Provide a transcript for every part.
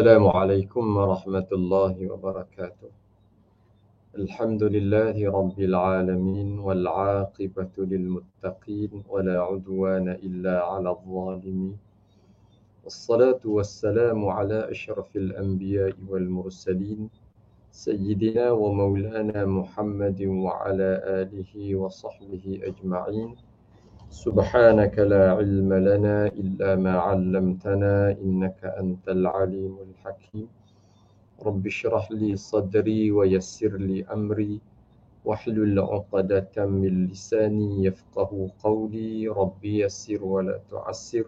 السلام عليكم ورحمة الله وبركاته. الحمد لله رب العالمين والعاقبة للمتقين ولا عدوان إلا على الظالمين، والصلاة والسلام على أشرف الأنبياء والمرسلين سيدنا ومولانا محمد وعلى آله وصحبه أجمعين. سبحانك لا علم لنا إلا ما علمتنا إنك أنت العليم الحكيم. رب اشرح لي صدري ويسر لي أمري واحلل عقدة من لساني يفقه قولي. ربي يسر ولا تعسر،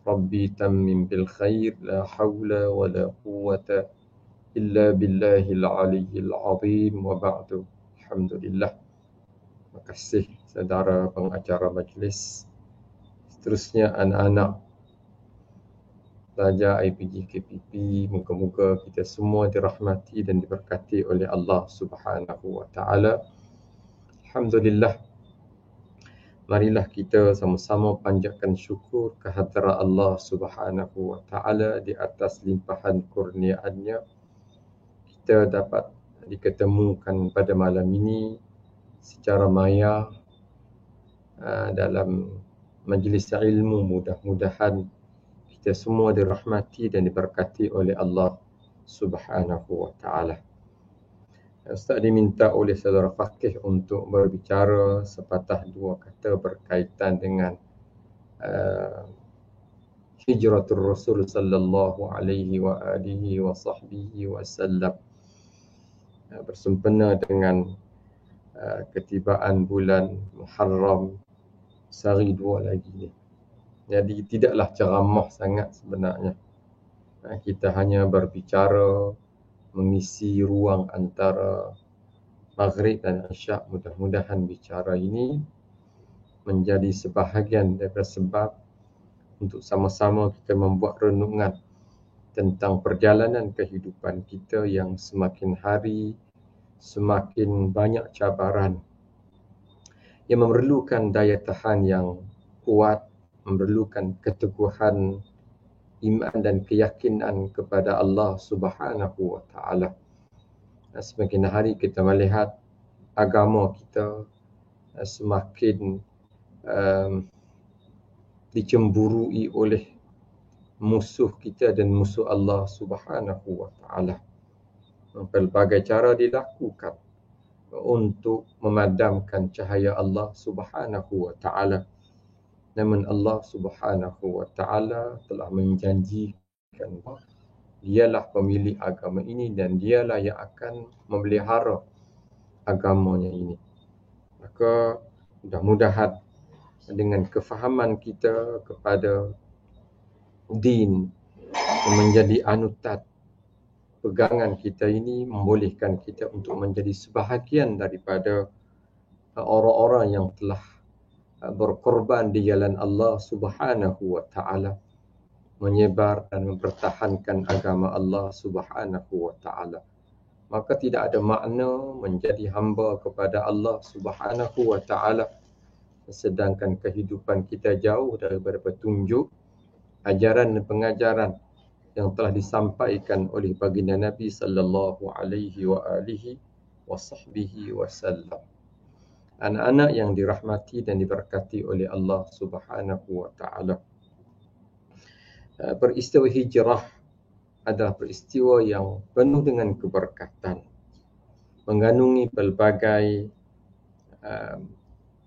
ربي تمم بالخير، لا حول ولا قوة إلا بالله العلي العظيم. وبعد، الحمد لله. Terima kasih saudara pengacara majlis. Seterusnya anak-anak pelajar IPG KPP, moga-moga kita semua dirahmati dan diberkati oleh Allah Subhanahu wa taala. Alhamdulillah. Marilah kita sama-sama panjatkan syukur kehadrat Allah Subhanahu wa taala di atas limpahan kurniaannya. Kita dapat diketemukan pada malam ini secara maya dalam majlis ilmu. Mudah-mudahan kita semua dirahmati dan diberkati oleh Allah Subhanahu wa taala. Ustaz diminta oleh saudara Faqih untuk berbicara sepatah dua kata berkaitan dengan hijratul Rasul sallallahu alaihi wa alihi wa sahbihi wasallam, bersempena dengan ketibaan bulan Muharram, sehari dua lagi ni. Jadi tidaklah ceramah sangat sebenarnya. Kita hanya berbicara, mengisi ruang antara Maghrib dan Isyak. Mudah-mudahan bicara ini menjadi sebahagian daripada sebab untuk sama-sama kita membuat renungan tentang perjalanan kehidupan kita yang semakin hari semakin banyak cabaran, yang memerlukan daya tahan yang kuat, memerlukan keteguhan iman dan keyakinan kepada Allah Subhanahu wa taala. Semakin hari kita melihat agama kita semakin dicemburui oleh musuh kita dan musuh Allah Subhanahu wa taala. Pelbagai cara dilakukan untuk memadamkan cahaya Allah Subhanahu wa taala. Namun Allah Subhanahu wa taala telah menjanjikan bahawa dialah pemilik agama ini dan dialah yang akan memelihara agamanya ini. Maka mudah-mudahan dengan kefahaman kita kepada din yang menjadi anutan pegangan kita ini membolehkan kita untuk menjadi sebahagian daripada orang-orang yang telah berkorban di jalan Allah Subhanahu wa taala, menyebar dan mempertahankan agama Allah Subhanahu wa taala. Maka tidak ada makna menjadi hamba kepada Allah Subhanahu wa taala sedangkan kehidupan kita jauh daripada petunjuk, ajaran dan pengajaran yang telah disampaikan oleh baginda Nabi sallallahu alaihi wa alihi wa sahbihi wasallam. Anak-anak yang dirahmati dan diberkati oleh Allah Subhanahu wa taala. Peristiwa hijrah adalah peristiwa yang penuh dengan keberkatan, mengandungi pelbagai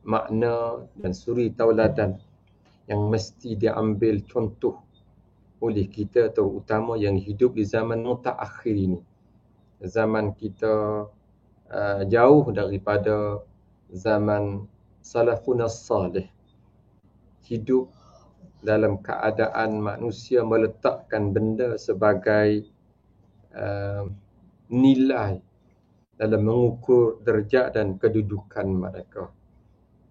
makna dan suri tauladan yang mesti diambil contoh oleh kita, terutama yang hidup di zaman mutaakhir ini. Zaman kita jauh daripada zaman salafun salih. Hidup dalam keadaan manusia meletakkan benda sebagai nilai dalam mengukur derajat dan kedudukan mereka.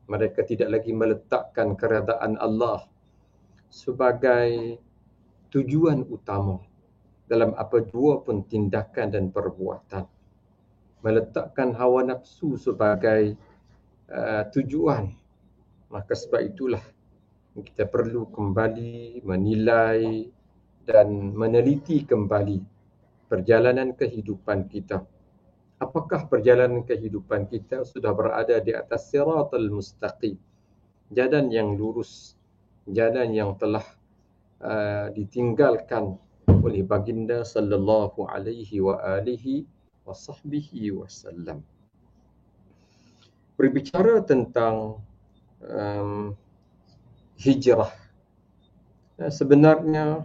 Mereka tidak lagi meletakkan keredaan Allah sebagai tujuan utama dalam apa jua pun tindakan dan perbuatan. Meletakkan hawa nafsu sebagai tujuan. Maka sebab itulah kita perlu kembali menilai dan meneliti kembali perjalanan kehidupan kita. Apakah perjalanan kehidupan kita sudah berada di atas siratal mustaqim, jalan yang lurus, jalan yang telah ditinggalkan oleh baginda sallallahu alaihi wa alihi wa sahbihi wasallam. Berbicara tentang hijrah, sebenarnya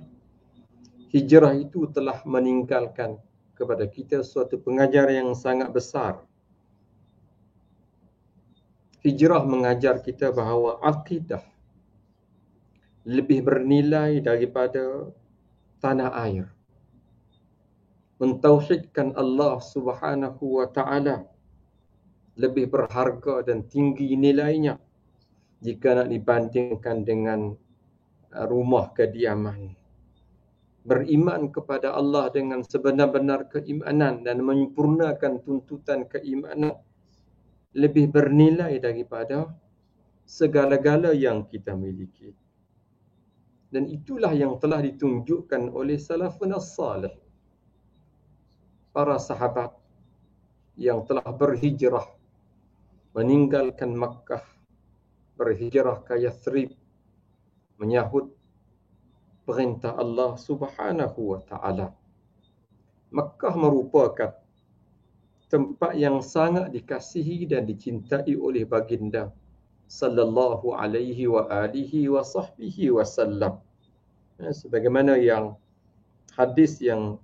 hijrah itu telah meninggalkan kepada kita suatu pengajaran yang sangat besar. Hijrah mengajar kita bahawa akidah lebih bernilai daripada tanah air. Mentauhidkan Allah Subhanahu wa taala lebih berharga dan tinggi nilainya jika nak dibandingkan dengan rumah kediaman. Beriman kepada Allah dengan sebenar-benar keimanan dan menyempurnakan tuntutan keimanan lebih bernilai daripada segala-gala yang kita miliki. Dan itulah yang telah ditunjukkan oleh salafun as-salih, para sahabat yang telah berhijrah meninggalkan Makkah, berhijrah ke Yathrib, menyahut perintah Allah Subhanahu wa taala. Makkah merupakan tempat yang sangat dikasihi dan dicintai oleh baginda sallallahu alaihi wa alihi wa sahbihi wasallam. Sebagaimana yang hadis yang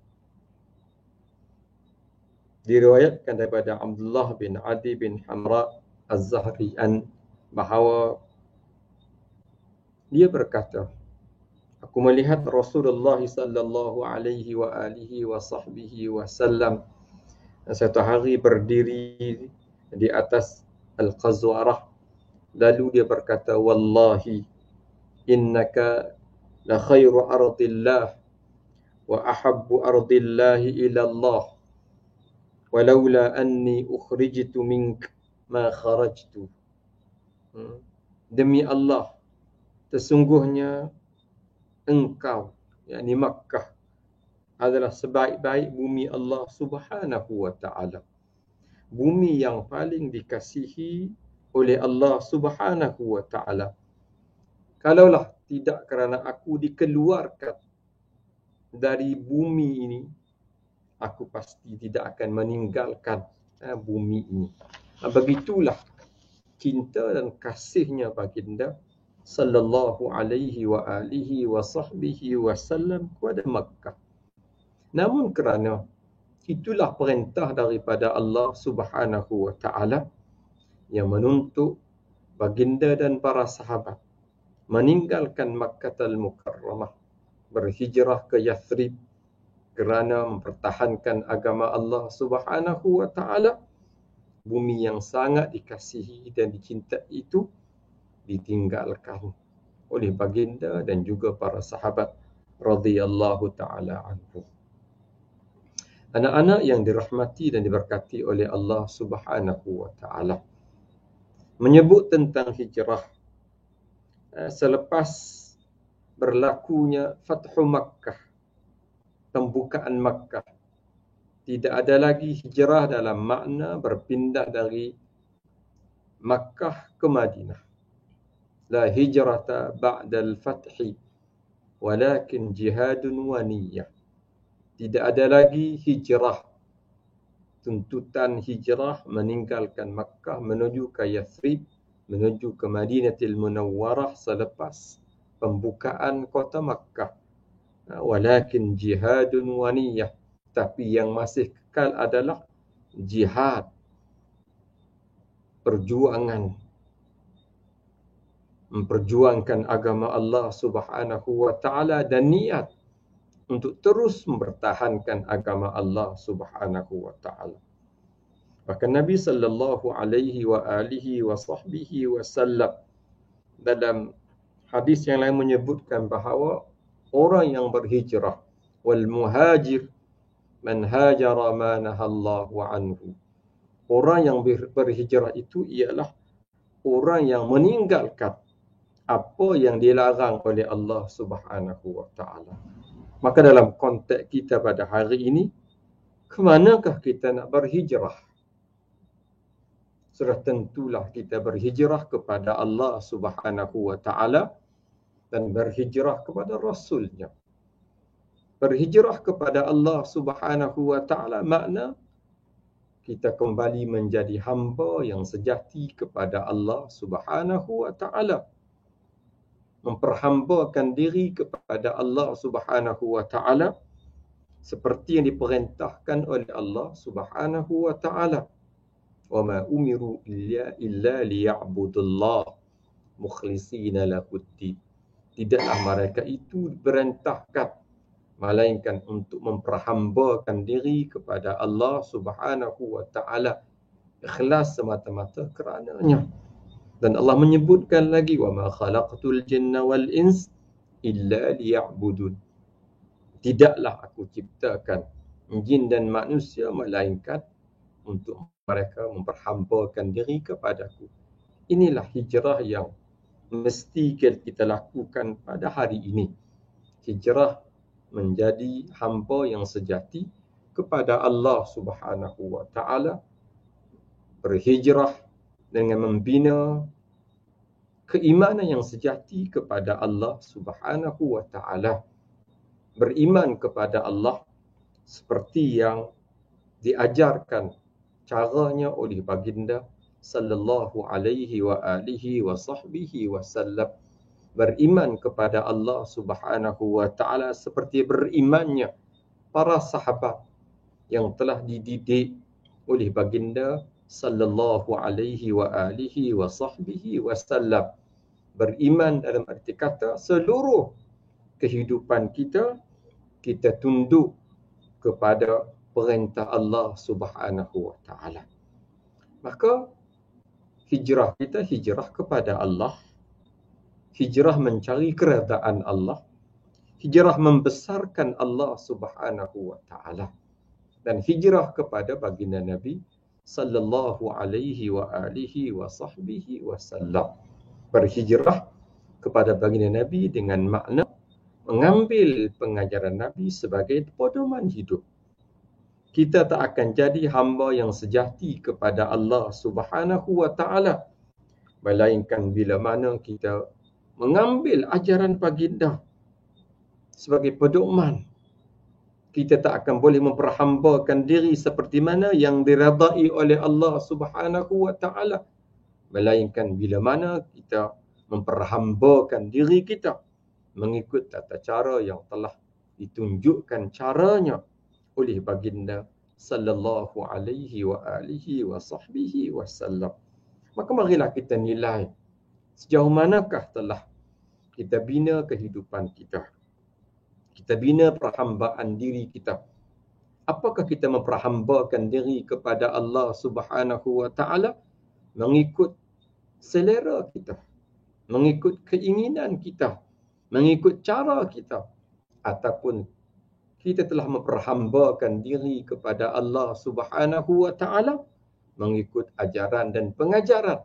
diriwayatkan daripada Abdullah bin Adi bin Hamra Az-Zahri bahawa dia berkata, aku melihat Rasulullah sallallahu alaihi wa alihi wa sahbihi wasallam satu hari berdiri di atas Al-Qazwarah, lalu dia berkata, wallahi innaka la khairu ardillah wa ahabbu ardillahi ila Allah walaula anni ukhrijtu mink ma kharajtu. Demi Allah, sesungguhnya engkau, yakni Makkah, adalah sebaik-baik bumi Allah Subhanahu wa taala. Bumi yang paling dikasihi oleh Allah Subhanahu wa taala. Kalaulah tidak kerana aku dikeluarkan dari bumi ini, aku pasti tidak akan meninggalkan bumi ini. Begitulah cinta dan kasihnya baginda sallallahu alaihi wa alihi wa sahbihi wasallam kepada Makkah. Namun kerana itulah perintah daripada Allah Subhanahu wa taala yang menuntut baginda dan para sahabat meninggalkan Makkahul Mukarramah, berhijrah ke Yathrib kerana mempertahankan agama Allah Subhanahu wa taala, bumi yang sangat dikasihi dan dicintai itu ditinggalkan oleh baginda dan juga para sahabat radhiyallahu taala anhu. Anak-anak yang dirahmati dan diberkati oleh Allah Subhanahu wa taala, menyebut tentang hijrah selepas berlakunya Fathu Makkah, pembukaan Makkah, tidak ada lagi hijrah dalam makna berpindah dari Makkah ke Madinah. La hijrata ba'dal fathi walakin jihadun wa niyyah. Tidak ada lagi hijrah, tuntutan hijrah meninggalkan Makkah menuju ke Yathrib, menuju ke Madinatul Munawwarah selepas pembukaan kota Makkah. Walakin jihadun wa niyyah, tapi yang masih kekal adalah jihad, perjuangan, memperjuangkan agama Allah Subhanahu wa taala dan niat untuk terus mempertahankan agama Allah Subhanahu wa taala. Bahkan Nabi sallallahu alaihi wa alihi wa sahbihi wasallam dalam hadis yang lain menyebutkan bahawa orang yang berhijrah, wal muhajir man hajara ma nahallahu anhu. Orang yang berhijrah itu ialah orang yang meninggalkan apa yang dilarang oleh Allah Subhanahu wa taala. Maka dalam konteks kita pada hari ini, ke manakah kita nak berhijrah? Sudah tentulah kita berhijrah kepada Allah Subhanahu wa Ta'ala dan berhijrah kepada Rasulnya. Berhijrah kepada Allah Subhanahu wa Ta'ala makna kita kembali menjadi hamba yang sejati kepada Allah Subhanahu wa Ta'ala. Memperhambakan diri kepada Allah Subhanahu wa Ta'ala seperti yang diperintahkan oleh Allah Subhanahu wa Ta'ala. Wa ma umiru illa liya'budullah mukhlishina lahuddin. Tidaklah mereka itu diperintahkan melainkan untuk memperhambakan diri kepada Allah Subhanahu wa Ta'ala, ikhlas semata-mata kerananya. Dan Allah menyebutkan lagi, wa ma khalaqtul jinna wal ins illa liya'budun. Tidaklah aku ciptakan jin dan manusia melainkan untuk mereka memperhambakan diri kepadaku. Inilah hijrah yang mesti kita lakukan pada hari ini. Hijrah menjadi hamba yang sejati kepada Allah Subhanahu wa Ta'ala. Berhijrah dengan membina keimanan yang sejati kepada Allah Subhanahu wa Ta'ala. Beriman kepada Allah seperti yang diajarkan caranya oleh baginda sallallahu alaihi wa alihi wa sahbihi wasallam. Beriman kepada Allah Subhanahu wa Ta'ala seperti berimannya para sahabat yang telah dididik oleh baginda sallallahu alaihi wa alihi wa sahbihi wasallam. Beriman dalam arti kata seluruh kehidupan kita tunduk kepada perintah Allah Subhanahu wa Ta'ala. Maka hijrah kita hijrah kepada Allah, hijrah mencari keredaan Allah, hijrah membesarkan Allah Subhanahu wa Ta'ala, dan hijrah kepada baginda Nabi sallallahu alaihi wa alihi wa sahbihi wasallam. Berhijrah kepada baginda Nabi dengan makna mengambil pengajaran Nabi sebagai pedoman hidup. Kita tak akan jadi hamba yang sejati kepada Allah Subhanahu wa Ta'ala melainkan bila mana kita mengambil ajaran baginda sebagai pedoman. Kita tak akan boleh memperhambakan diri seperti mana yang diredai oleh Allah Subhanahu wa Ta'ala melainkan bila mana kita memperhambakan diri kita mengikut tata cara yang telah ditunjukkan caranya oleh baginda sallallahu alaihi wa alihi wa sahbihi wasallam. Maka marilah kita nilai sejauh manakah telah kita bina kehidupan kita. Kita bina perhambaan diri kita. Apakah kita memperhambakan diri kepada Allah Subhanahu wa Ta'ala mengikut selera kita, mengikut keinginan kita, mengikut cara kita, ataupun kita telah memperhambakan diri kepada Allah Subhanahu wa Ta'ala mengikut ajaran dan pengajaran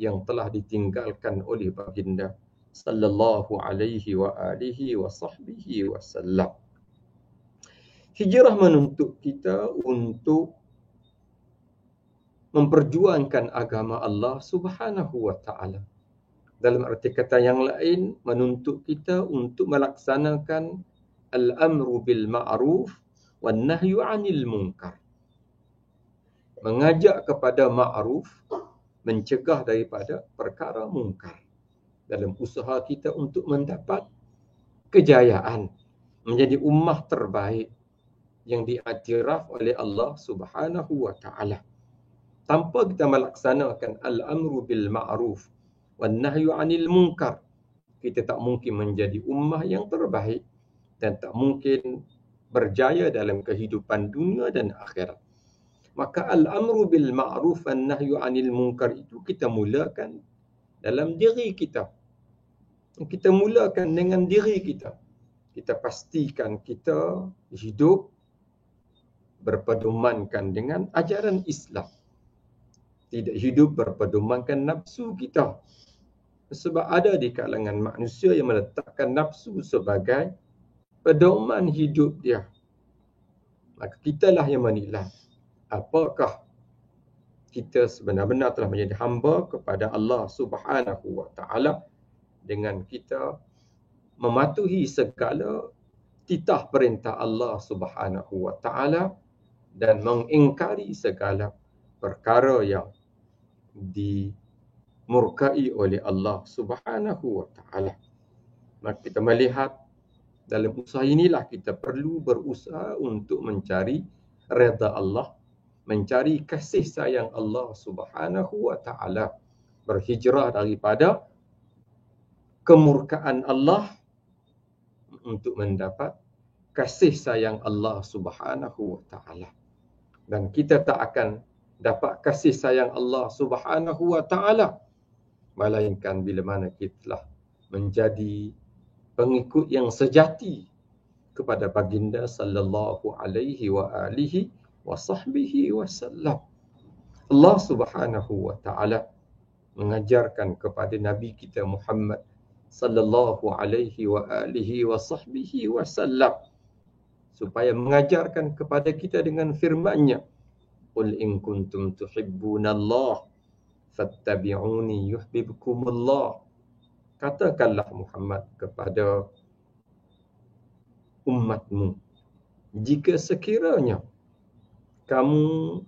yang telah ditinggalkan oleh baginda sallallahu alaihi wa alihi wa sahbihi wasallam. Hijrah menuntut kita untuk memperjuangkan agama Allah Subhanahu wa Ta'ala. Dalam arti kata yang lain, menuntut kita untuk melaksanakan al-amru bil ma'ruf wan nahyu 'anil munkar. Mengajak kepada ma'ruf, mencegah daripada perkara munkar. Dalam usaha kita untuk mendapat kejayaan, menjadi ummah terbaik yang diiktiraf oleh Allah Subhanahu wa Ta'ala. Tanpa kita melaksanakan al-amru bil ma'ruf wan nahyu 'anil munkar, kita tak mungkin menjadi ummah yang terbaik dan tak mungkin berjaya dalam kehidupan dunia dan akhirat. Maka al-amru bil ma'ruf wan nahyu 'anil munkar itu kita mulakan dalam diri kita. Kita mulakan dengan diri kita. Kita pastikan kita hidup berpedomankan dengan ajaran Islam. Tidak hidup berpedomankan nafsu kita. Sebab ada di kalangan manusia yang meletakkan nafsu sebagai pedoman hidup dia. Maka kitalah yang menilai apakah kita sebenar-benar telah menjadi hamba kepada Allah Subhanahu wa taala dengan kita mematuhi segala titah perintah Allah Subhanahu wa taala dan mengingkari segala perkara yang dimurkai oleh Allah Subhanahu wa taala. Maka kita melihat dalam usaha inilah kita perlu berusaha untuk mencari redha Allah, mencari kasih sayang Allah Subhanahu wa taala, berhijrah daripada kemurkaan Allah untuk mendapat kasih sayang Allah Subhanahu wa taala. Dan kita tak akan dapat kasih sayang Allah Subhanahu wa taala melainkan bila mana kita telah menjadi pengikut yang sejati kepada baginda sallallahu alaihi wa alihi wa sahbihi wasallam. Allah Subhanahu wa taala mengajarkan kepada nabi kita Muhammad sallallahu alaihi wa alihi wa sahbihi wasallam supaya mengajarkan kepada kita dengan firman-Nya, qul in kuntum tuhibbunallah fattabi'uni yuhibbukumullah. Katakanlah Muhammad kepada umatmu, jika sekiranya kamu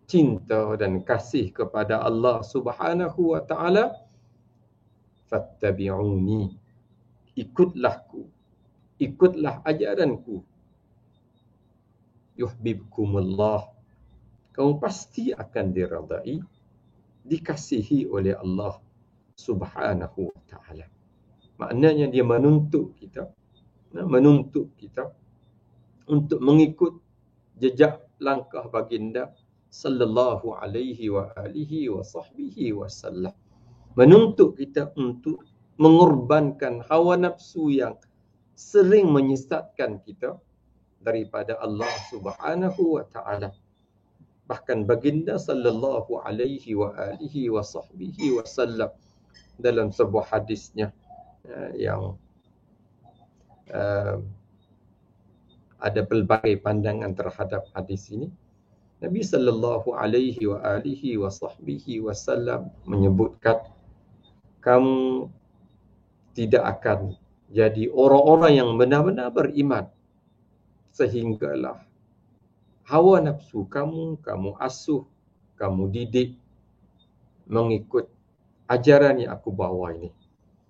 cinta dan kasih kepada Allah Subhanahu wa taala, fattabi'uni, ikutlah ajaranku, yuhibbukumullah, kamu pasti akan diridai, dikasihi oleh Allah Subhanahu wa taala. Maknanya dia menuntut kita untuk mengikut jejak langkah baginda sallallahu alaihi wa alihi wa sahbihi wasallam. Menuntut kita untuk mengorbankan hawa nafsu yang sering menyesatkan kita daripada Allah Subhanahu wa taala. Bahkan baginda sallallahu alaihi wa alihi wa sahbihi wasallam dalam sebuah hadisnya yang ada pelbagai pandangan terhadap hadis ini. Nabi sallallahu alaihi wa alihi wa sahbihi wasallam menyebutkan, kamu tidak akan jadi orang-orang yang benar-benar beriman sehinggalah hawa nafsu kamu asuh, kamu didik mengikut ajaran yang aku bawa ini.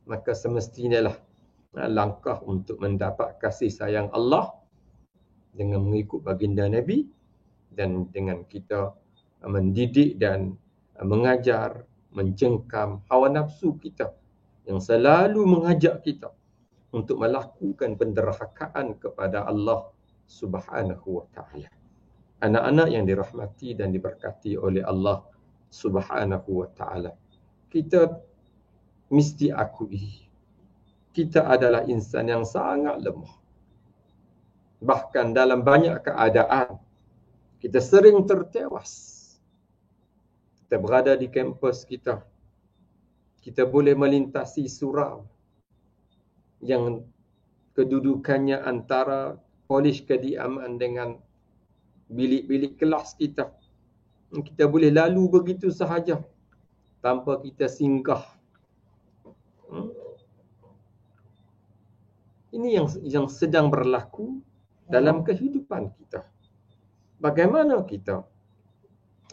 Maka semestinya lah langkah untuk mendapat kasih sayang Allah dengan mengikut baginda Nabi dan dengan kita mendidik dan mengajar, mencengkam hawa nafsu kita yang selalu mengajak kita untuk melakukan penderhakaan kepada Allah Subhanahu wa taala. Anak-anak yang dirahmati dan diberkati oleh Allah Subhanahu wa taala, kita mesti akui kita adalah insan yang sangat lemah. Bahkan dalam banyak keadaan kita sering tertewas. Kita berada di kampus kita, kita boleh melintasi surau yang kedudukannya antara polis kediaman dengan bilik-bilik kelas kita. Kita boleh lalu begitu sahaja tanpa kita singgah. Ini yang sedang berlaku dalam kehidupan kita. Bagaimana kita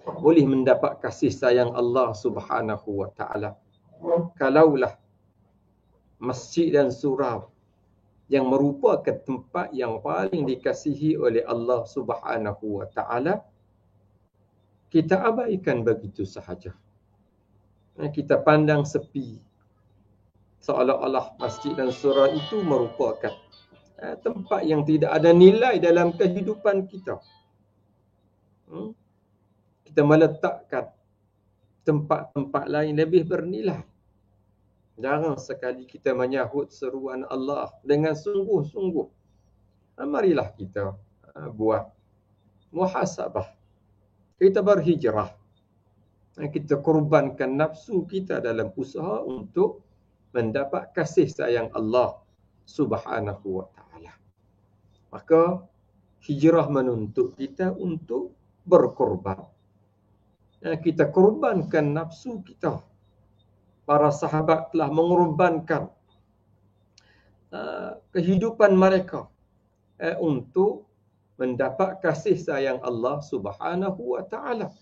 boleh mendapat kasih sayang Allah Subhanahu wa taala kalaulah masjid dan surau yang merupakan tempat yang paling dikasihi oleh Allah Subhanahu wa taala kita abaikan begitu sahaja. Kita pandang sepi, seolah-olah masjid dan surau itu merupakan tempat yang tidak ada nilai dalam kehidupan kita. Kita meletakkan tempat-tempat lain lebih bernilai. Jarang sekali kita menyahut seruan Allah dengan sungguh-sungguh. Marilah kita buat muhasabah. Kita berhijrah. Kita korbankan nafsu kita dalam usaha untuk mendapat kasih sayang Allah Subhanahu wa taala. Maka hijrah menuntut kita untuk berkorban. Kita korbankan nafsu kita. Para sahabat telah mengorbankan kehidupan mereka untuk mendapat kasih sayang Allah Subhanahu wa taala.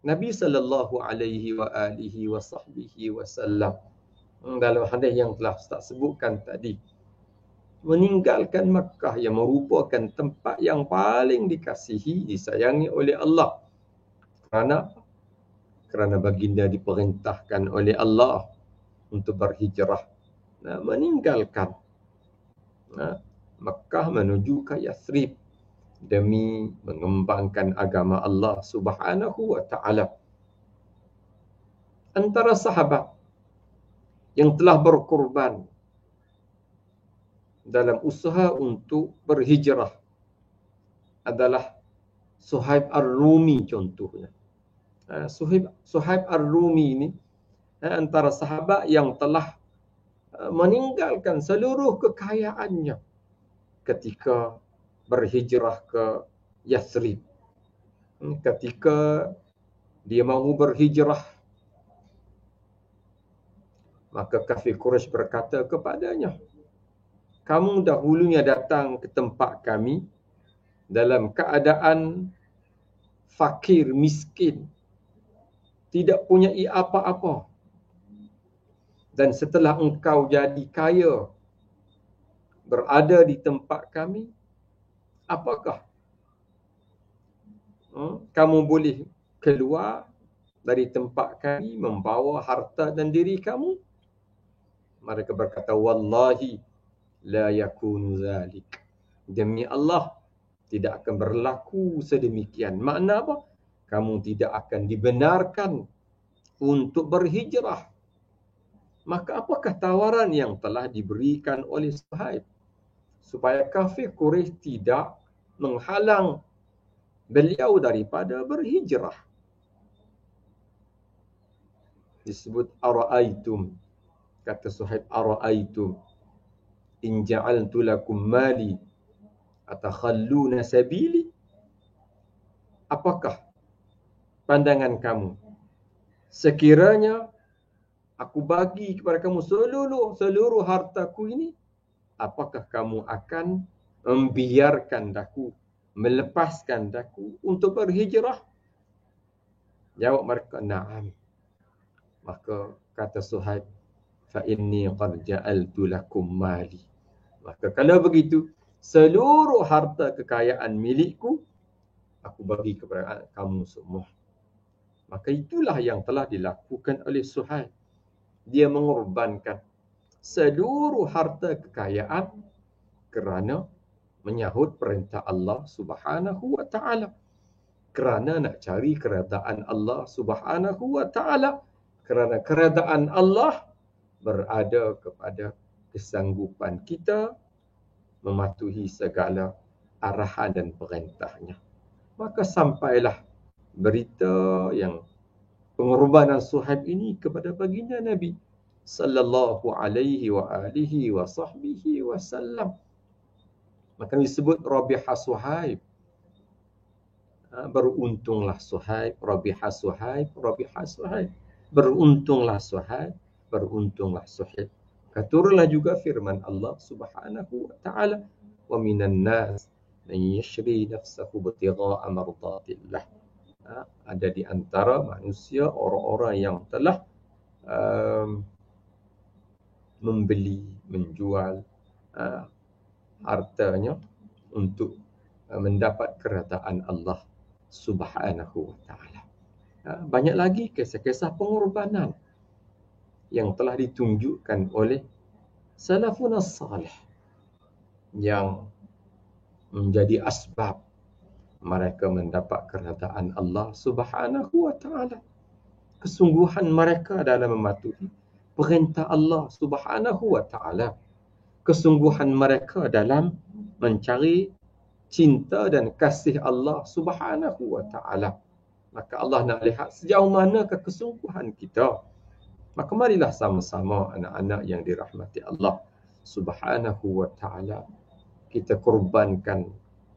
Nabi sallallahu alaihi wa alihi wa sahbihi wasallam dalam hadis yang telah Ustaz sebutkan tadi, meninggalkan Makkah yang merupakan tempat yang paling dikasihi, disayangi oleh Allah. Kerana baginda diperintahkan oleh Allah untuk berhijrah, meninggalkan Makkah menuju ke Yathrib demi mengembangkan agama Allah Subhanahu wa taala. Antara sahabat yang telah berkorban dalam usaha untuk berhijrah adalah Suhaib Ar-Rumi contohnya. Suhaib Ar-Rumi ini antara sahabat yang telah meninggalkan seluruh kekayaannya ketika berhijrah ke Yathrib. Ketika dia mahu berhijrah, maka kafir Quraisy berkata kepadanya, kamu dahulunya datang ke tempat kami dalam keadaan fakir, miskin, tidak punya apa-apa. Dan setelah engkau jadi kaya, berada di tempat kami, apakah kamu boleh keluar dari tempat kami membawa harta dan diri kamu? Mereka berkata, wallahi la yakunu zalik. Demi Allah, tidak akan berlaku sedemikian. Makna apa? Kamu tidak akan dibenarkan untuk berhijrah. Maka apakah tawaran yang telah diberikan oleh Suhaib? Supaya kafir Quraisy tidak menghalang beliau daripada berhijrah. Disebut ara'aitum. Kata Suhaib, ara'aitum in ja'altu lakum mali atakhalluna sabili. Apakah pandangan kamu sekiranya aku bagi kepada kamu seluruh hartaku ini, apakah kamu akan membiarkan daku, melepaskan daku untuk berhijrah? Jawab mereka, na'am. Maka kata Suhaib, fa inni qad ja'altu lakum mali. Maka kalau begitu, seluruh harta kekayaan milikku aku bagi kepada kamu semua. Maka itulah yang telah dilakukan oleh Suhaib. Dia mengorbankan seluruh harta kekayaan kerana menyahut perintah Allah Subhanahu wa taala. Kerana nak cari keredaan Allah Subhanahu wa taala. Kerana keredaan Allah berada kepada kesanggupan kita mematuhi segala arahan dan perintahnya. Maka sampailah berita yang pengorbanan Suhaib ini kepada baginda Nabi sallallahu alaihi wa alihi wa sahbihi wasallam. Maka disebut Rabihah Suhaib. Beruntunglah Suhaib, Rabihah Suhaib, Rabihah Suhaib. Beruntunglah Suhaib, beruntunglah Suhaib. Turunlah juga firman Allah Subhanahu wa taala, wa minan nas man yashri nafsahu ibtigha'a mardatillah. Ada di antara manusia orang-orang yang telah membeli, menjual hartanya untuk mendapat keredaan Allah Subhanahu wa taala. Banyak lagi kisah-kisah pengorbanan yang telah ditunjukkan oleh salafun as-salih yang menjadi asbab mereka mendapat keredaan Allah Subhanahu wa taala. Kesungguhan mereka dalam mematuhi perintah Allah Subhanahu wa taala. Kesungguhan mereka dalam mencari cinta dan kasih Allah Subhanahu wa taala. Maka Allah nak lihat sejauh manakah kesungguhan kita. Maka marilah sama-sama anak-anak yang dirahmati Allah Subhanahu wa taala, kita korbankan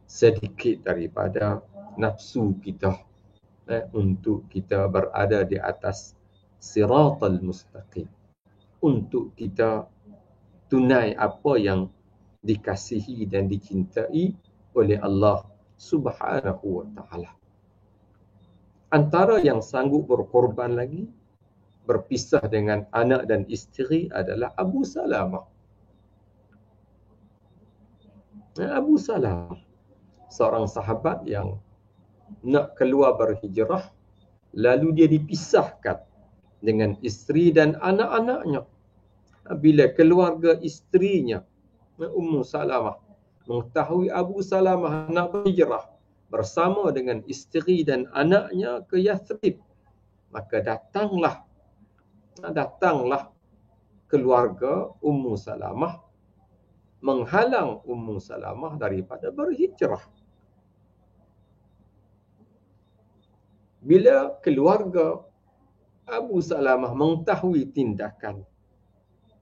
sedikit daripada nafsu kita untuk kita berada di atas siratal mustaqim, untuk kita tunai apa yang dikasihi dan dicintai oleh Allah Subhanahu wa ta'ala. Antara yang sanggup berkorban lagi, berpisah dengan anak dan isteri adalah Abu Salamah. Abu Salamah, seorang sahabat yang nak keluar berhijrah, lalu dia dipisahkan dengan isteri dan anak-anaknya. Bila keluarga isterinya, Ummu Salamah, mengetahui Abu Salamah nak berhijrah bersama dengan isteri dan anaknya ke Yathrib, maka datanglah keluarga Ummu Salamah menghalang Ummu Salamah daripada berhijrah. Bila keluarga Abu Salamah mengetahui tindakan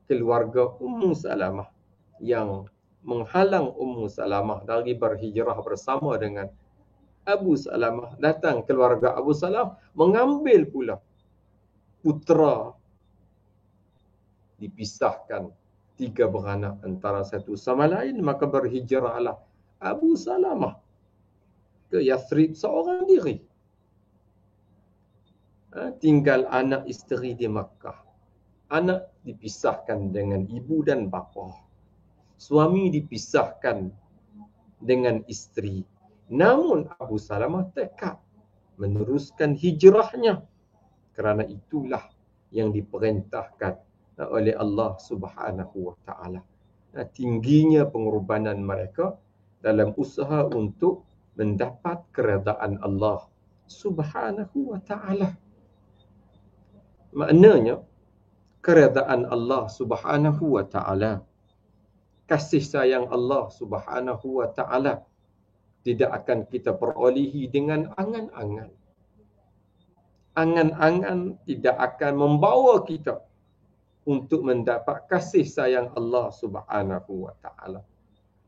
keluarga Ummu Salamah yang menghalang Ummu Salamah dari berhijrah bersama dengan Abu Salamah, datang keluarga Abu Salamah mengambil pula putera, dipisahkan 3 beranak antara satu sama lain, maka berhijrahlah Abu Salamah ke Yathrib seorang diri. Tinggal anak isteri di Makkah. Anak dipisahkan dengan ibu dan bapa. Suami dipisahkan dengan isteri. Namun Abu Salamah tekad meneruskan hijrahnya. Kerana itulah yang diperintahkan oleh Allah Subhanahu wa ta'ala. Tingginya pengorbanan mereka dalam usaha untuk mendapat keredaan Allah Subhanahu wa ta'ala. Maknanya, keredaan Allah Subhanahu wa ta'ala, kasih sayang Allah Subhanahu wa ta'ala tidak akan kita perolehi dengan angan-angan. Angan-angan tidak akan membawa kita untuk mendapat kasih sayang Allah Subhanahu wa ta'ala.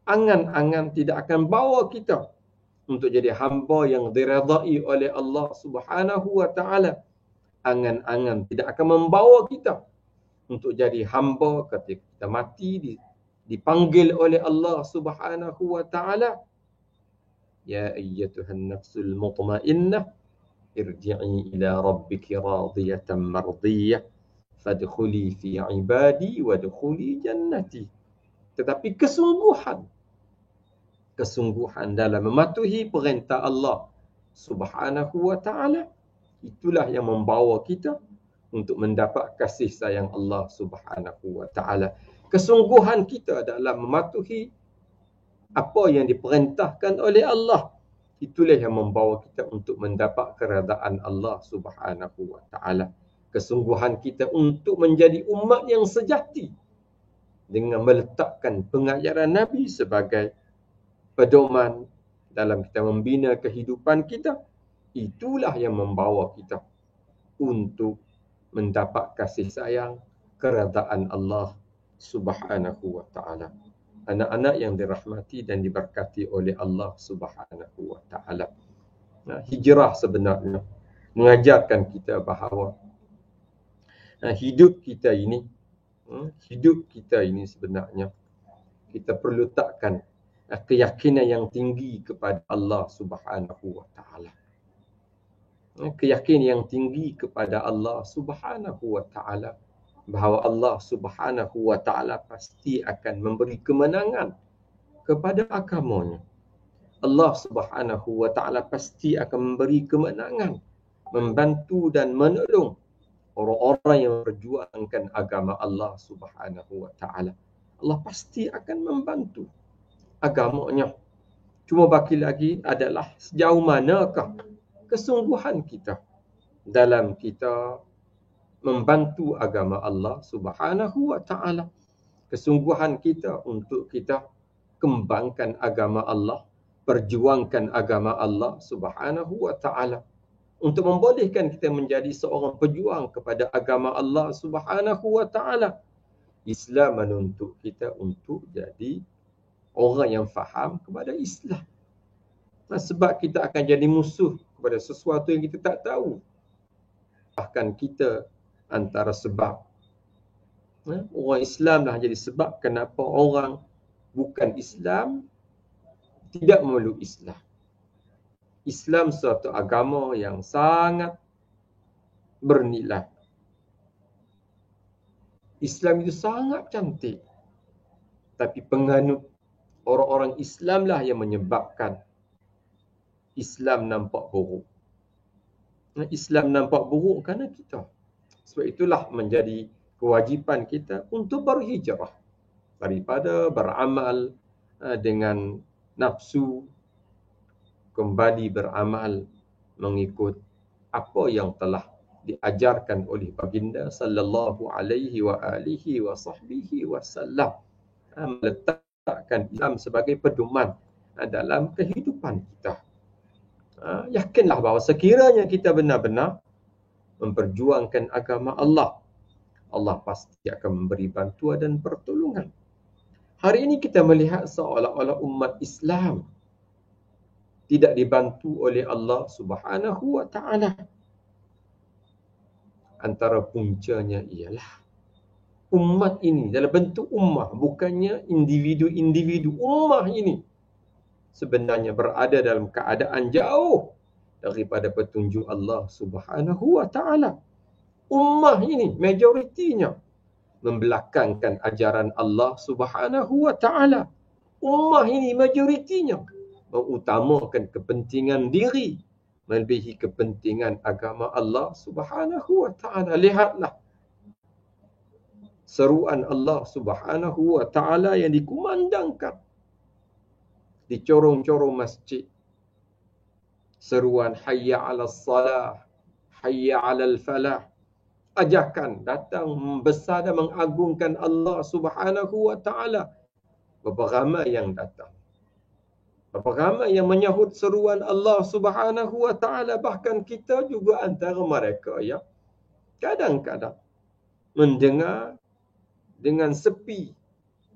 Angan-angan tidak akan bawa kita untuk jadi hamba yang diredai oleh Allah Subhanahu wa ta'ala. Angan-angan tidak akan membawa kita untuk jadi hamba ketika kita mati, dipanggil oleh Allah Subhanahu wa ta'ala. Ya ayyatuhan nafsul mutmainnah, irji'i ila rabbiki radiyatan mardiyah, fadkhuli fi ibadi wadkhuli jannati. Tetapi kesungguhan dalam mematuhi perintah Allah Subhanahu wa ta'ala, itulah yang membawa kita untuk mendapat kasih sayang Allah Subhanahu wa ta'ala. Kesungguhan kita dalam mematuhi apa yang diperintahkan oleh Allah, itulah yang membawa kita untuk mendapat keredaan Allah Subhanahu wa ta'ala. Kesungguhan kita untuk menjadi umat yang sejati dengan meletakkan pengajaran Nabi sebagai pedoman dalam kita membina kehidupan kita, itulah yang membawa kita untuk mendapat kasih sayang, keredaan Allah Subhanahu wa ta'ala. Anak-anak yang dirahmati dan diberkati oleh Allah Subhanahu wa ta'ala. Hijrah sebenarnya mengajarkan kita bahawa hidup kita ini sebenarnya kita perlu letakkan keyakinan yang tinggi kepada Allah Subhanahu wa ta'ala. Keyakinan yang tinggi kepada Allah Subhanahu wa ta'ala bahawa Allah Subhanahu wa ta'ala pasti akan memberi kemenangan kepada agamanya. Allah Subhanahu wa ta'ala pasti akan memberi kemenangan, membantu dan menolong orang-orang yang berjuangkan agama Allah Subhanahu wa ta'ala. Allah pasti akan membantu agamanya. Cuma baki lagi adalah sejauh manakah kesungguhan kita dalam kita membantu agama Allah Subhanahu wa ta'ala. Kesungguhan kita untuk kita kembangkan agama Allah, perjuangkan agama Allah Subhanahu wa ta'ala, untuk membolehkan kita menjadi seorang pejuang kepada agama Allah Subhanahu wa ta'ala. Islam menuntut kita untuk jadi orang yang faham kepada Islam. Sebab kita akan jadi musuh kepada sesuatu yang kita tak tahu. Bahkan kita antara sebab orang Islam dah jadi sebab kenapa orang bukan Islam tidak memeluk Islam. Islam suatu agama yang sangat bernilai. Islam itu sangat cantik. Tapi penganut orang-orang Islam lah yang menyebabkan Islam nampak buruk. Islam nampak buruk kerana kita. Sebab itulah menjadi kewajipan kita untuk berhijrah daripada beramal dengan nafsu, kembali beramal mengikut apa yang telah diajarkan oleh baginda sallallahu alaihi wa alihi wa sahbihi wasallam. Meletakkan Islam sebagai pedoman dalam kehidupan kita. Yakinlah bahawa sekiranya kita benar-benar memperjuangkan agama Allah, Allah pasti akan memberi bantuan dan pertolongan. Hari ini kita melihat seolah-olah umat Islam tidak dibantu oleh Allah Subhanahu wa taala. Antara puncanya ialah umat ini dalam bentuk ummah, bukannya individu-individu. Ummah ini sebenarnya berada dalam keadaan jauh daripada petunjuk Allah Subhanahu wa taala. Ummah ini majoritinya membelakangkan ajaran Allah Subhanahu wa taala. Ummah ini majoritinya mengutamakan kepentingan diri melebihi kepentingan agama Allah Subhanahu wa taala. Lihatlah seruan Allah Subhanahu wa taala yang dikumandangkan di corong-corong masjid. Seruan hayya 'alas salah, hayya 'alal falah. Ajakan datang membesar dan mengagungkan Allah Subhanahu wa taala. Berapa ramai yang datang. Berapa ramai yang menyahut seruan Allah Subhanahu wa taala, bahkan kita juga antara mereka yang kadang-kadang mendengar dengan sepi,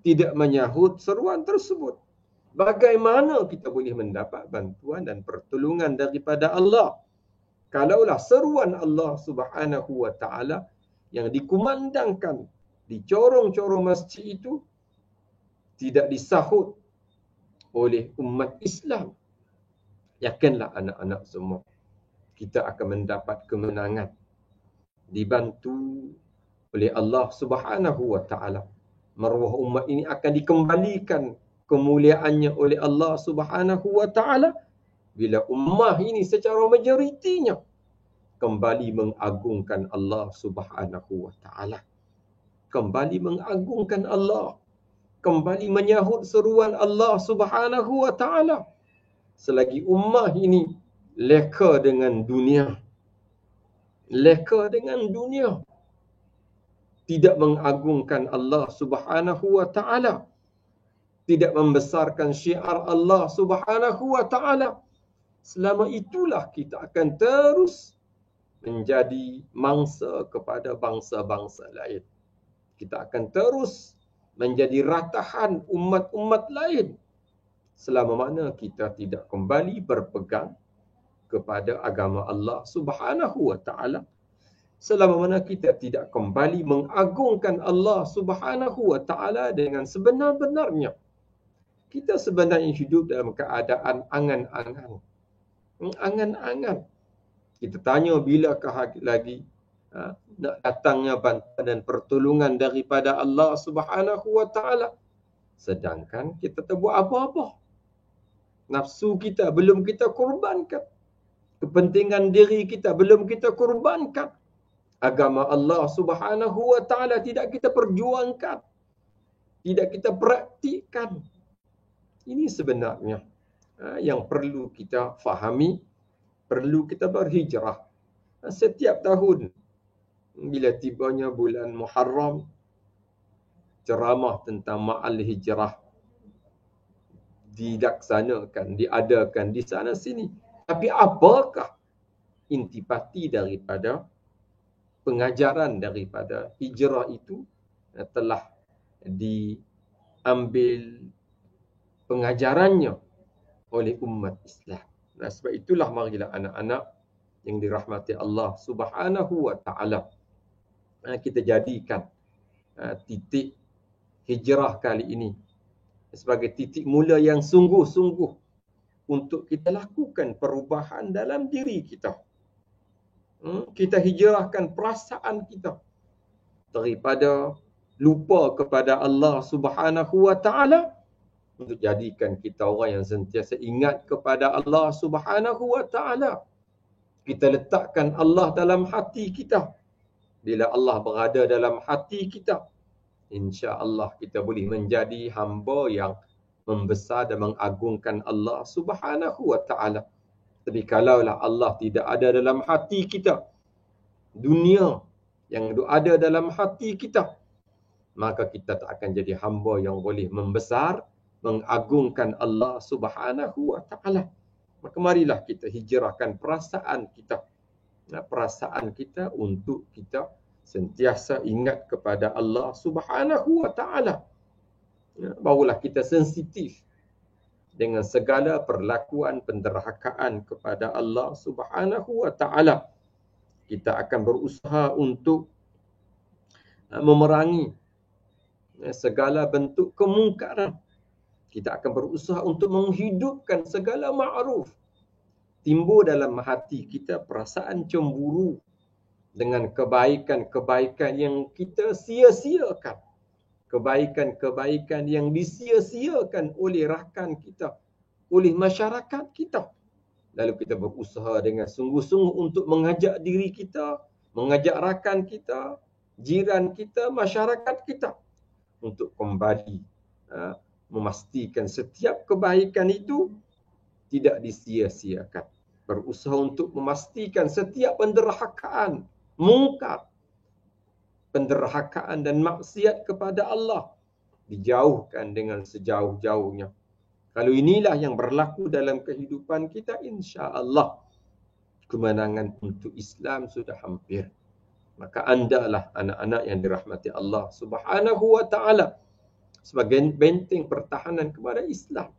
tidak menyahut seruan tersebut. Bagaimana kita boleh mendapat bantuan dan pertolongan daripada Allah kalaulah seruan Allah Subhanahu wa taala yang dikumandangkan di corong-corong masjid itu tidak disahut oleh umat Islam? Yakinlah anak-anak semua, kita akan mendapat kemenangan, dibantu oleh Allah Subhanahu wa taala. Maruah umat ini akan dikembalikan kemuliaannya oleh Allah Subhanahu wa taala bila ummah ini secara majoritinya kembali mengagungkan Allah Subhanahu wa taala. Kembali mengagungkan Allah, kembali menyahut seruan Allah Subhanahu wa taala. Selagi ummah ini leka dengan dunia, tidak mengagungkan Allah Subhanahu wa taala, tidak membesarkan syiar Allah Subhanahu wa taala, selama itulah kita akan terus menjadi mangsa kepada bangsa-bangsa lain. Kita akan terus menjadi ratahan umat-umat lain selama mana kita tidak kembali berpegang kepada agama Allah Subhanahu wa taala. Selama mana kita tidak kembali mengagungkan Allah Subhanahu wa taala dengan sebenar-benarnya. Kita sebenarnya hidup dalam keadaan angan-angan. Angan-angan. Kita tanya bilakah lagi nak datangnya bantuan dan pertolongan daripada Allah Subhanahu wa taala. Sedangkan kita tak buat apa-apa. Nafsu kita belum kita korbankan. Kepentingan diri kita belum kita korbankan. Agama Allah Subhanahu wa taala tidak kita perjuangkan. Tidak kita praktikkan. Ini sebenarnya yang perlu kita fahami, perlu kita berhijrah. Setiap tahun bila tibanya bulan Muharram, ceramah tentang ma'al hijrah dilaksanakan, diadakan di sana sini. Tapi apakah intipati daripada pengajaran daripada hijrah itu telah diambil pengajarannya oleh umat Islam. Nah, sebab itulah marilah anak-anak yang dirahmati Allah Subhanahu wa taala, kita jadikan titik hijrah kali ini sebagai titik mula yang sungguh-sungguh untuk kita lakukan perubahan dalam diri kita. Kita hijrahkan perasaan kita daripada lupa kepada Allah Subhanahu wa taala untuk jadikan kita orang yang sentiasa ingat kepada Allah Subhanahu wa taala. Kita letakkan Allah dalam hati kita. Bila Allah berada dalam hati kita, insya-Allah kita boleh menjadi hamba yang membesar dan mengagungkan Allah Subhanahu wa taala. Tapi kalaulah Allah tidak ada dalam hati kita, dunia yang ada dalam hati kita, maka kita tak akan jadi hamba yang boleh membesar, mengagungkan Allah Subhanahu wa taala. Maka marilah kita hijrahkan perasaan kita. Perasaan kita untuk kita sentiasa ingat kepada Allah Subhanahu wa taala. Barulah kita sensitif dengan segala perlakuan penderhakaan kepada Allah Subhanahu wa taala. Kita akan berusaha untuk memerangi segala bentuk kemungkaran. Kita akan berusaha untuk menghidupkan segala ma'ruf. Timbul dalam hati kita perasaan cemburu dengan kebaikan-kebaikan yang kita sia-siakan. Kebaikan-kebaikan yang disia-siakan oleh rakan kita, oleh masyarakat kita. Lalu kita berusaha dengan sungguh-sungguh untuk mengajak diri kita, mengajak rakan kita, jiran kita, masyarakat kita untuk kembali memastikan setiap kebaikan itu tidak disia-siakan. Berusaha untuk memastikan setiap penderhakaan, mungkar, penderhakaan dan maksiat kepada Allah dijauhkan dengan sejauh-jauhnya. Kalau inilah yang berlaku dalam kehidupan kita, insya-Allah kemenangan untuk Islam sudah hampir. Maka andalah anak-anak yang dirahmati Allah Subhanahu wa taala sebagai benteng pertahanan kepada Islam.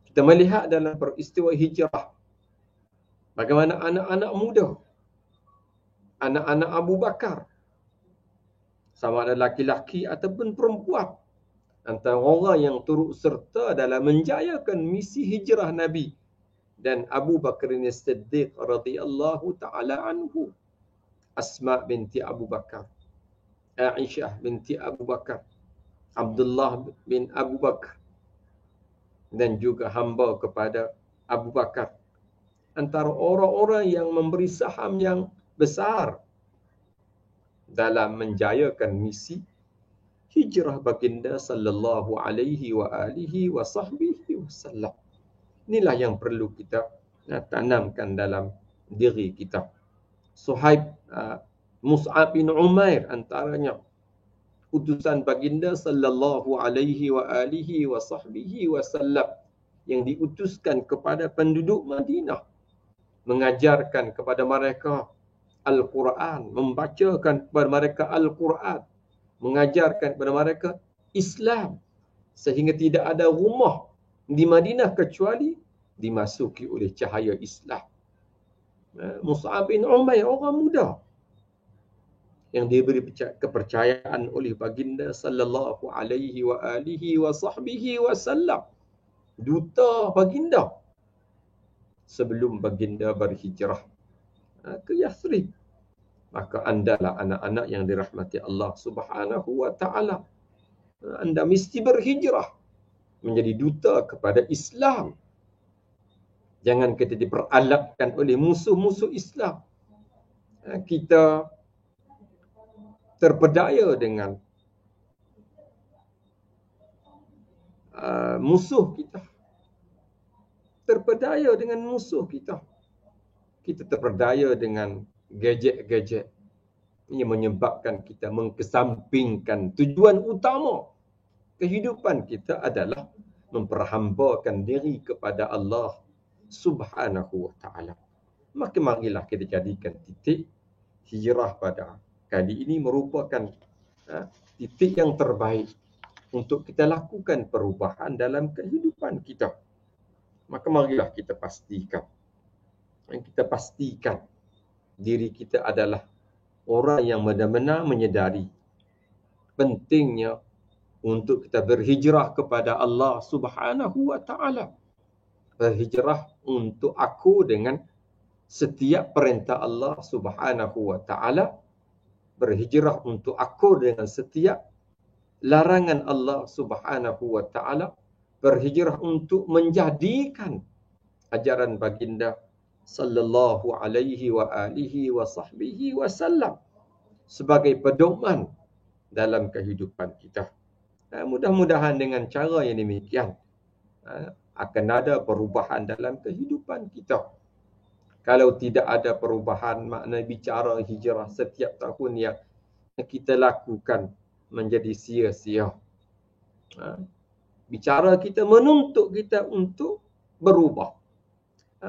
Kita melihat dalam peristiwa hijrah bagaimana anak-anak muda, anak-anak Abu Bakar, sama ada laki-laki ataupun perempuan, antara orang yang turut serta dalam menjayakan misi hijrah Nabi dan Abu Bakar As-Siddiq radhiyallahu taala anhu, Asma binti Abu Bakar, Aisyah binti Abu Bakar, Abdullah bin Abu Bakar, dan juga hamba kepada Abu Bakar. Antara orang-orang yang memberi saham yang besar dalam menjayakan misi hijrah baginda sallallahu alaihi wa alihi wa sahbihi wasallam. Inilah yang perlu kita tanamkan dalam diri kita. Suhaib, Mus'ab bin Umair antaranya utusan baginda sallallahu alaihi wa alihi wa sahbihi wasallam yang diutuskan kepada penduduk Madinah, mengajarkan kepada mereka Al-Quran, membacakan kepada mereka Al-Quran, mengajarkan kepada mereka Islam, sehingga tidak ada rumah di Madinah kecuali dimasuki oleh cahaya Islam. Mus'ab bin Umair, orang muda yang diberi kepercayaan oleh baginda sallallahu alaihi wa alihi wa sahbihi wasallam, duta baginda sebelum baginda berhijrah ke Yathrib. Maka andalah anak-anak yang dirahmati Allah Subhanahu wa taala, anda mesti berhijrah menjadi duta kepada Islam. Jangan kita diperalatkan oleh musuh-musuh Islam. Kita terpedaya dengan musuh kita. Terpedaya dengan musuh kita. Kita terpedaya dengan gadget-gadget. Ini menyebabkan kita mengkesampingkan tujuan utama kehidupan kita adalah memperhambakan diri kepada Allah Subhanahu wa taala. Maka marilah kita jadikan titik hijrah pada kali ini merupakan titik yang terbaik untuk kita lakukan perubahan dalam kehidupan kita. Maka marilah kita pastikan diri kita adalah orang yang benar-benar menyedari pentingnya untuk kita berhijrah kepada Allah Subhanahu wa taala. Berhijrah untuk aku dengan setiap perintah Allah Subhanahu wa taala. Berhijrah untuk aku dengan setiap larangan Allah Subhanahu wa taala. Berhijrah untuk menjadikan ajaran baginda sallallahu alaihi wa alihi wa sahbihi wasallam sebagai pedoman dalam kehidupan kita. Mudah-mudahan dengan cara yang demikian akan ada perubahan dalam kehidupan kita. Kalau tidak ada perubahan, makna bicara hijrah setiap tahun yang kita lakukan menjadi sia-sia. Bicara kita menuntut kita untuk berubah.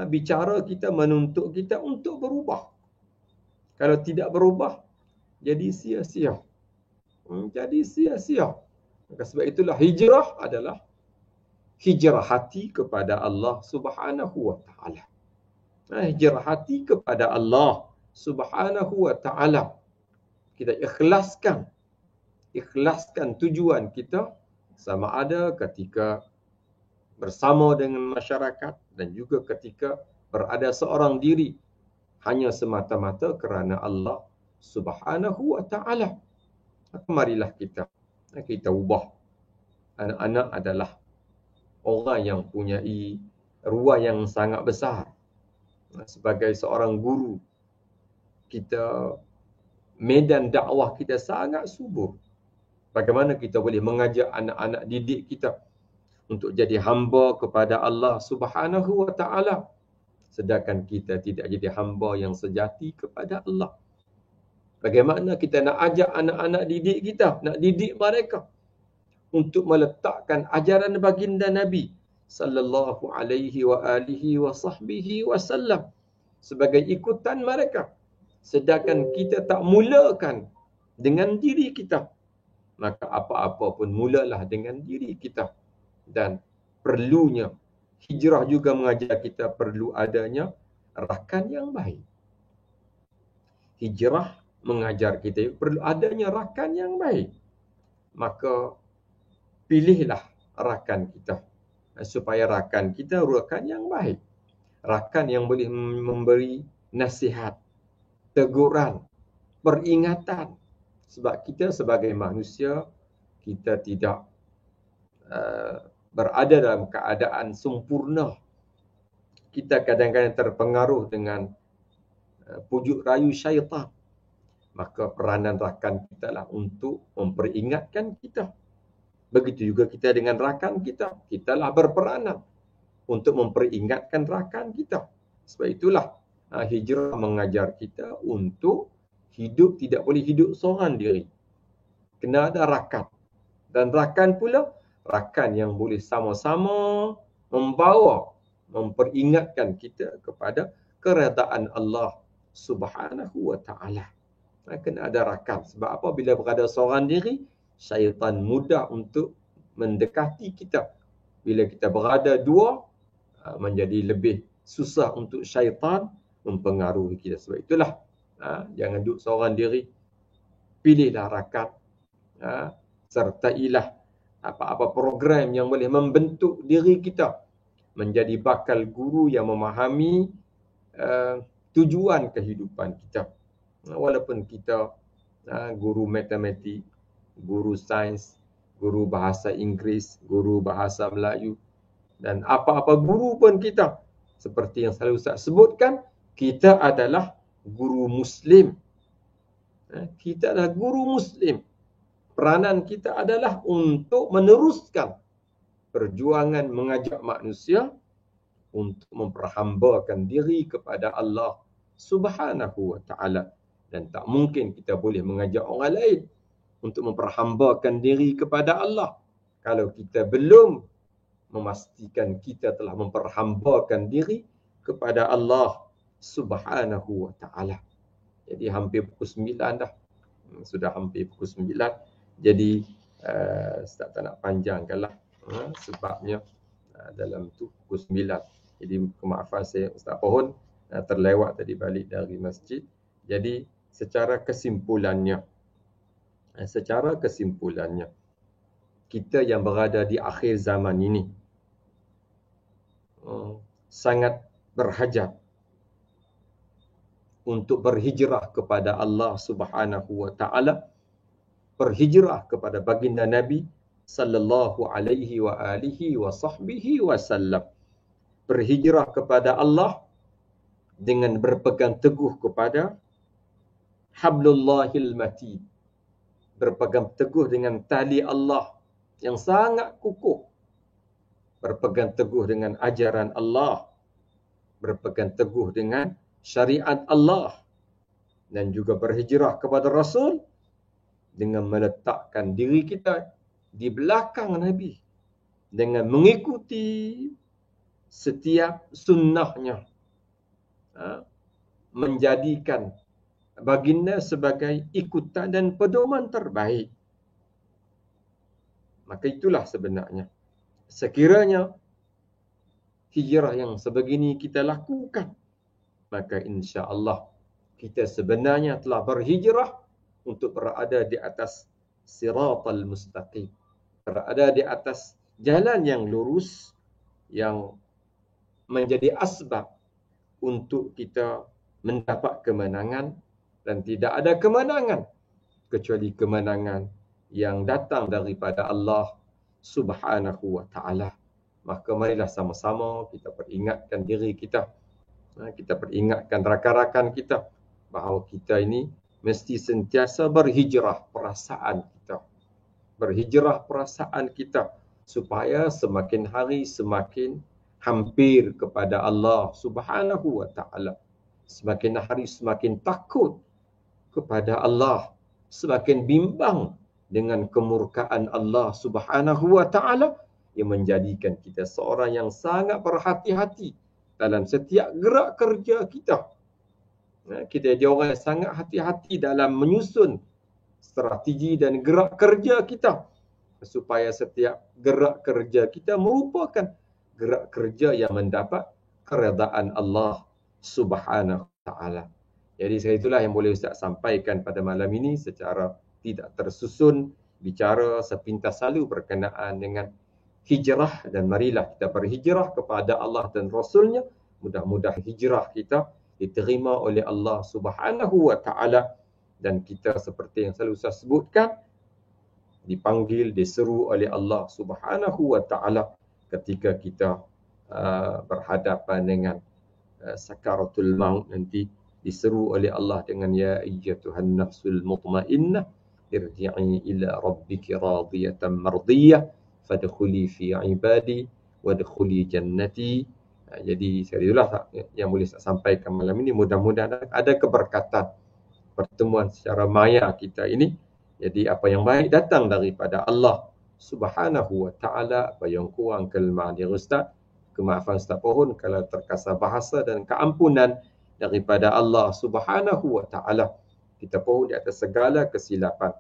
Bicara kita menuntut kita untuk berubah. Kalau tidak berubah, jadi sia-sia. Jadi sia-sia. Maka sebab itulah hijrah adalah hijrah hati kepada Allah Subhanahu wa taala. Hijrah hati kepada Allah Subhanahu wa taala. Kita ikhlaskan tujuan kita, sama ada ketika bersama dengan masyarakat dan juga ketika berada seorang diri, hanya semata-mata kerana Allah Subhanahu wa taala. Marilah kita ubah. Anak-anak adalah orang yang mempunyai ruang yang sangat besar. Sebagai seorang guru, medan dakwah kita sangat subur. Bagaimana kita boleh mengajak anak-anak didik kita untuk jadi hamba kepada Allah Subhanahu wa taala, sedangkan kita tidak jadi hamba yang sejati kepada Allah. Bagaimana kita nak ajak anak-anak didik kita, nak didik mereka untuk meletakkan ajaran baginda Nabi sallallahu alaihi wa alihi wa sahbihi wasallam sebagai ikutan mereka, sedangkan kita tak mulakan dengan diri kita. Maka apa-apa pun mulalah dengan diri kita. Dan perlunya hijrah juga mengajar kita perlu adanya rakan yang baik. Hijrah mengajar kita perlu adanya rakan yang baik. Maka pilihlah rakan kita supaya rakan kita rakan yang baik. Rakan yang boleh memberi nasihat, teguran, peringatan. Sebab kita sebagai manusia, kita tidak berada dalam keadaan sempurna. Kita kadang-kadang terpengaruh dengan pujuk rayu syaitan. Maka peranan rakan kita lah untuk memperingatkan kita. Begitu juga kita dengan rakan kita. Kita lah berperanan untuk memperingatkan rakan kita. Sebab itulah hijrah mengajar kita untuk hidup tidak boleh hidup seorang diri. Kena ada rakan. Dan rakan pula, rakan yang boleh sama-sama memperingatkan kita kepada keredaan Allah Subhanahu wa taala. Kena ada rakan. Sebab apa? Bila berada seorang diri, syaitan mudah untuk mendekati kita. Bila kita berada dua, menjadi lebih susah untuk syaitan mempengaruhi kita. Sebab itulah, jangan duduk seorang diri. Pilihlah rakan. Sertailah apa-apa program yang boleh membentuk diri kita menjadi bakal guru yang memahami tujuan kehidupan kita. Walaupun kita guru matematik, guru sains, guru bahasa Inggeris, guru bahasa Melayu, dan apa-apa guru pun kita, seperti yang selalu Ustaz sebutkan, kita adalah guru Muslim. Kita adalah guru Muslim. Peranan kita adalah untuk meneruskan perjuangan mengajak manusia untuk memperhambakan diri kepada Allah Subhanahu wa taala. Dan tak mungkin kita boleh mengajak orang lain untuk memperhambakan diri kepada Allah kalau kita belum memastikan kita telah memperhambakan diri kepada Allah Subhanahu wa taala. Jadi hampir pukul 9 dah. Sudah hampir pukul 9. Jadi Ustaz tak nak panjangkanlah, sebabnya dalam tu pukul 9. Jadi kemaafan saya Ustaz Pohon terlewat tadi balik dari masjid. Jadi secara kesimpulannya, kita yang berada di akhir zaman ini sangat berhajat untuk berhijrah kepada Allah Subhanahu wa taala, berhijrah kepada baginda Nabi sallallahu alaihi wa alihi wa sahbihi wasallam. Berhijrah kepada Allah dengan berpegang teguh kepada hablullahil matin. Berpegang teguh dengan tali Allah yang sangat kukuh. Berpegang teguh dengan ajaran Allah. Berpegang teguh dengan syariat Allah. Dan juga berhijrah kepada Rasul dengan meletakkan diri kita di belakang Nabi. Dengan mengikuti setiap sunnahnya. Menjadikan baginda sebagai ikutan dan pedoman terbaik. Maka itulah sebenarnya. Sekiranya hijrah yang sebegini kita lakukan, maka insya-Allah kita sebenarnya telah berhijrah untuk berada di atas siratal mustaqim. Berada di atas jalan yang lurus yang menjadi asbab untuk kita mendapat kemenangan, dan tidak ada kemenangan kecuali kemenangan yang datang daripada Allah Subhanahu wa taala. Maka marilah sama-sama kita peringatkan diri kita, kita peringatkan rakan-rakan kita bahawa kita ini mesti sentiasa berhijrah perasaan kita. Berhijrah perasaan kita supaya semakin hari semakin hampir kepada Allah Subhanahu wa taala. Semakin hari semakin takut kepada Allah, semakin bimbang dengan kemurkaan Allah Subhanahu wa taala, yang menjadikan kita seorang yang sangat berhati-hati dalam setiap gerak kerja kita. Kita jadi orang yang sangat hati-hati dalam menyusun strategi dan gerak kerja kita, supaya setiap gerak kerja kita merupakan gerak kerja yang mendapat keredaan Allah Subhanahu wa taala. Jadi sekali itulah yang boleh Ustaz sampaikan pada malam ini secara tidak tersusun, bicara sepintas lalu berkenaan dengan hijrah, dan marilah kita berhijrah kepada Allah dan Rasulnya. Mudah-mudahan hijrah kita diterima oleh Allah Subhanahu wa taala, dan kita seperti yang selalu saya sebutkan, dipanggil, diseru oleh Allah Subhanahu wa taala ketika kita berhadapan dengan sakaratul maut nanti, diseru oleh Allah dengan ya ayyatuhan nafsul mutmainnah irji'i ila rabbiki radiyatan mardiyah fadkhuli fi ibadi wadkhuli jannati. Jadi sekali itulah yang boleh saya sampaikan malam ini. Mudah-mudahan ada keberkatan pertemuan secara maya kita ini. Jadi apa yang baik datang daripada Allah Subhanahu wa taala. Apa yang kurang kelemahan dari Ustaz, kemaafan Ustaz Pohon kalau terkasar bahasa, dan keampunan daripada Allah Subhanahu wa taala. Kita pohon di atas segala kesilapan,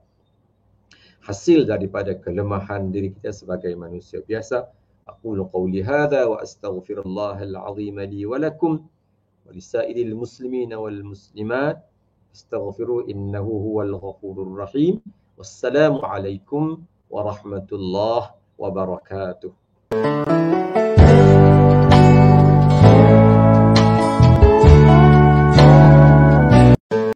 hasil daripada kelemahan diri kita sebagai manusia biasa. Aqulu qawli hadha wa astaghfirullahal azim li wa lakum wa lisairil muslimin wal muslimat. Astaghfiru innahu huwal ghafurur rahim. Wassalamu alaikum warahmatullahi wabarakatuh.